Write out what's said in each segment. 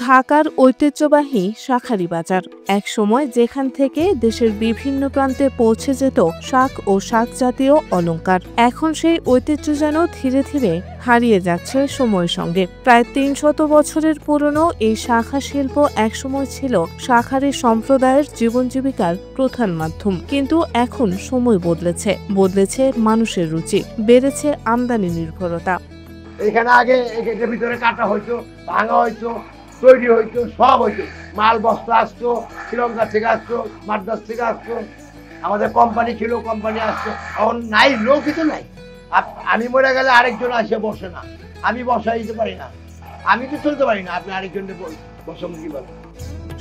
ঢাকার ঐতিহ্যবাহী শাঁখারী বাজার এক সময় যেখান থেকে দেশের বিভিন্ন প্রান্তে পৌঁছে যেত শাঁখ ও শাঁখ জাতীয় অলংকার। এখন সেই ঐতিহ্য যেন ধীরে ধীরে হারিয়ে যাচ্ছে সময়ের সঙ্গে। প্রায় ৩০০ বছরের পুরনো এই শাঁখা শিল্প একসময় ছিল শাঁখারী সম্প্রদায়ের জীবন জীবিকার প্রধান মাধ্যম। কিন্তু এখন সময় বদলেছে মানুষের রুচি, বেড়েছে আমদানি নির্ভরতা। এখানে আগে এটার ভিতরে কাটা হইতো, ভাঙা হইতো, তৈরি হইতো, সব হইতো। মাল বস্তা আসতো, শ্রীলঙ্কা থেকে আসতো, মাদ্রাস থেকে আসতো, আমাদের কোম্পানি ছিল, কোম্পানি আসতো। এখন নাই, লোকই তো নাই। আমি মরে গেলে আরেকজন আসে বসে না, আমি বসাই দিতে পারি না, আমি তো চলতে পারি না, আপনি আরেকজনকে বসে কিভাবে?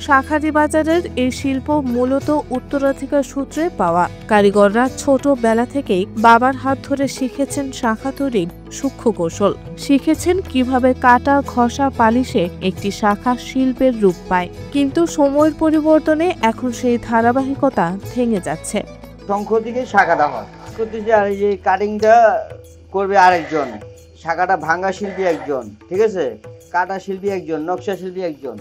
শাঁখারী বাজারের এই শিল্প মূলত উত্তরাধিকার সূত্রে পাওয়া। কারিগররা ছোটবেলা থেকেই বাবার হাত ধরে শিখেছেন শাঁখা তৈরির সূক্ষ্ম কৌশল, শিখেছেন কিভাবে কাটা ঘষা পালিশে একটি শাঁখা শিল্পের রূপ পায়। কিন্তু সময়ের পরিবর্তনে এখন সেই ধারাবাহিকতা ভেঙে যাচ্ছে। শঙ্খ থেকে শাঁখাটা হয় করতেছে, আর এই যে কাটিংটা করবে আরেকজন, শাঁখাটা ভাঙা শিল্পী একজন, ঠিক আছে, কাটা শিল্পী একজন, নকশা শিল্পী একজন,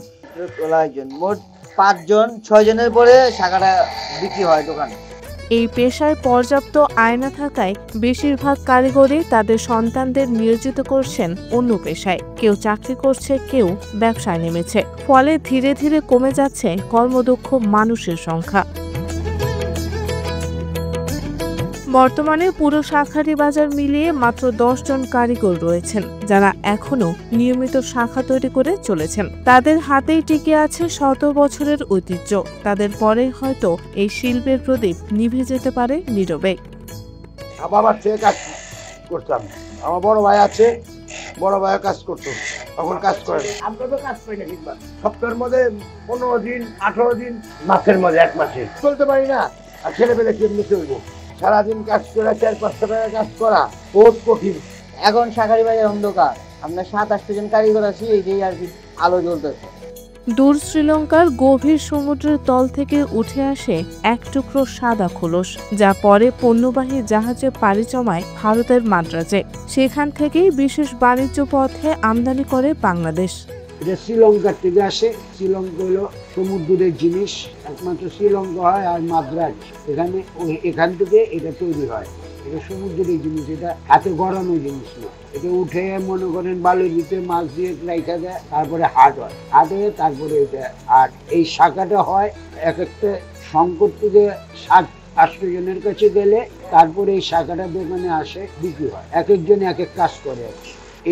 একজন, মোট 5 জন 6 জনের পরে শাঁখাটা বিক্রি হয় দোকানে। এই পেশায় পর্যাপ্ত আয় না থাকায় বেশিরভাগ কারিগরই তাদের সন্তানদের নিয়োজিত করছেন অন্য পেশায়। কেউ চাকরি করছে, কেউ ব্যবসায় নেমেছে। ফলে ধীরে ধীরে কমে যাচ্ছে কর্মদক্ষ মানুষের সংখ্যা। বর্তমানে পুরো শাঁখারী বাজার মিলিয়ে মাত্র 10 জন কারিগর রয়েছেন, যারা এখনো নিয়মিত শাঁখা তৈরি করে চলেছেন। তাদের হাতেই টিকে আছে শত বছরের ঐতিহ্য। তাদের পরে হয়তো এই শিল্পের প্রদীপ নিভে যেতে পারে নীরবে। বাবার থেকে কাজ করতাম, আমার বড় ভাই আছে, বড় ভাইও কাজ করতো, তখন কাজ করেন। আমরা তো কাজ করি না, কিংবা সপ্তাহের মধ্যে 15 দিন 18 দিন, মাসের মধ্যে 1 মাসে চলতে পারি না। আর ছেলেপেলে কেমনি চলবো? সারাদিন কাজ করা, 4-5 টাকা কাজ করা বহুত কঠিন। এখন শাঁখারী বাজার অন্ধকার, আমরা 7-8 জন কারিগর আছি, এইটাই আর কি আলো জ্বলতেছে। দূর শ্রীলঙ্কার গভীর সমুদ্রের তল থেকে উঠে আসে এক টুকরো সাদা খোলস, যা পরে পণ্যবাহী জাহাজে পাড়ি জমায় ভারতের মাদ্রাজে। সেখান থেকেই বিশেষ বাণিজ্য পথে আমদানি করে বাংলাদেশ। এটা শ্রীলঙ্কার থেকে আসে। শ্রীলঙ্কা হলো সমুদ্রের জিনিস, একমাত্র শ্রীলঙ্কা হয় আর মাদ্রাজ, এখান থেকে এটা তৈরি হয়। এটা সমুদ্রের জিনিস, এটা হাতে গড়ানো জিনিস না। এটা উঠে মনে করেন বালুর ভিতরে মাছ দিয়ে রাইখা দেয়, তারপরে হাট হয়, হাটে তারপরে এটা। আর এই শাঁখাটা হয় এক একটা সংকট থেকে 7-8 জনের কাছে গেলে তারপরে এই শাঁখাটা দোকানে আসে, বিক্রি হয়। এক একজনে এক এক কাজ করে।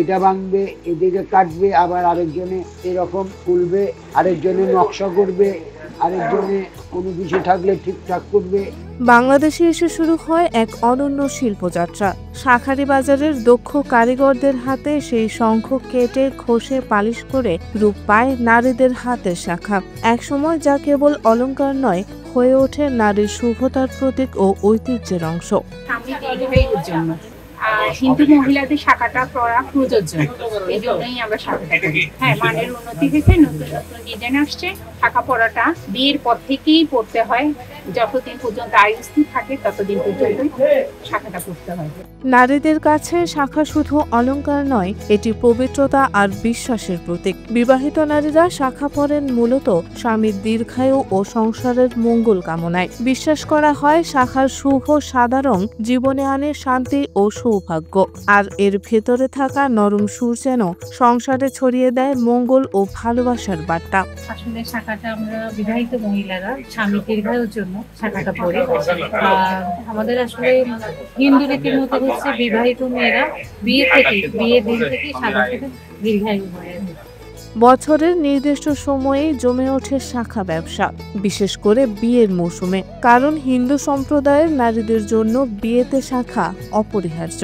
এটা ভাঙবে, এদিকে কাটবে, আবার আরেকজনে এরকম খুলবে, আরেকজনে নকশা করবে, আরেকজনে কোনো কিছু থাকলে ঠিকঠাক করবে। বাংলাদেশে এসে শুরু হয় এক অনন্য শিল্পযাত্রা। শাঁখারী বাজারের দক্ষ কারিগরদের হাতে সেই শঙ্খ কেটে ঘষে পালিশ করে রূপ পায় নারীদের হাতের শাঁখা। একসময় যা কেবল অলংকার নয়, হয়ে ওঠে নারীর শুভতার প্রতীক ও ঐতিহ্যের অংশ। হিন্দু মহিলাদের শাঁখাটা পরা প্রযোজ্য, এই জন্যই আমরা শাঁখাটা করি। হ্যাঁ, মানের উন্নতি হয়েছে, নতুন নতুন ডিজাইন আসছে। শাঁখা পরাটা বিয়ের পর থেকেই পড়তে হয়, যতদিন পর্যন্ত আয়ু স্থির থাকে ততদিন পর্যন্ত শাঁখাটা পড়তে হয়। নারীদের কাছে শাঁখা শুধু অলংকার নয়, এটি পবিত্রতা আর বিশ্বাসের প্রতীক। বিবাহিত নারীরা শাঁখা পরেন মূলত স্বামীর দীর্ঘায়ু ও সংসারের মঙ্গল কামনায়। বিশ্বাস করা হয় শাঁখার শুভ সাদা রং জীবনে আনে শান্তি ও সৌভাগ্য, আর এর ভেতরে থাকা নরম সুর যেন সংসারে ছড়িয়ে দেয় মঙ্গল ও ভালোবাসার বার্তা। আসলে শাঁখাটা আমরা বিবাহিত মহিলারা স্বামী দীর্ঘায়ুর জন্য শাঁখাটা পরি। আমাদের আসলে হিন্দু রীতির মতো হচ্ছে বিবাহিত মেয়েরা বিয়ের দিন থেকে সাধারণত দীর্ঘায়ু হয়। বছরের নির্দিষ্ট সময়ে জমে ওঠে শাঁখা ব্যবসা, বিশেষ করে বিয়ের মৌসুমে, কারণ হিন্দু সম্প্রদায়ের নারীদের জন্য বিয়েতে শাঁখা অপরিহার্য।